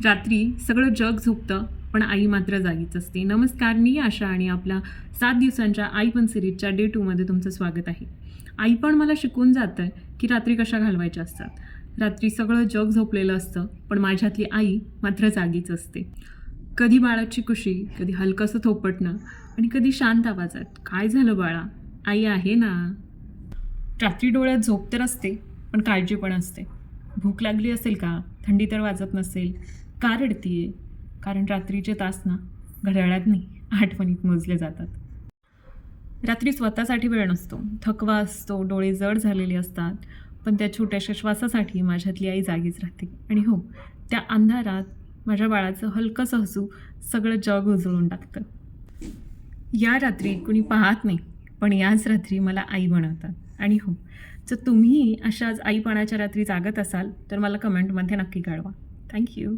रात्री सगळं जग झोपतं पण आई मात्र जागीच असते. नमस्कार, मी आशा आणि आपल्या 7 दिवसांच्या आई पण सिरीजच्या डे 2मध्ये तुमचं स्वागत आहे. आई पण मला शिकवून जातं आहे की रात्री कशा घालवायच्या असतात. रात्री सगळं जग झोपलेलं असतं पण माझ्यातली आई मात्र जागीच असते. कधी बाळाची कुशी, कधी हलकंसं थोपटणं आणि कधी शांत आवाजात, काय झालं बाळा, आई आहे ना. रात्री डोळ्यात झोप तर असते पण काळजी पण असते. भूक लागली असेल का, थंडी तर वाजत नसेल, का रडतीये, कारण रात्रीचे तास ना घड्याळात नाही आठवणीत मोजले जातात. रात्री स्वतःसाठी वेळ नसतो, थकवा असतो, डोळे जड झालेले असतात, पण त्या छोट्याशा श्वासासाठी माझ्यातली आई जागीच राहते. आणि हो, त्या अंधारात माझ्या बाळाचं हलकंसं हसू सगळं जग उजळून टाकतं. या रात्री कुणी पाहत नाही पण याच रात्री मला आई बनवतात. आणि हो, जर तुम्ही अशाच आईपणाच्या रात्री जागत असाल तर मला कमेंटमध्ये नक्की कळवा. थँक्यू.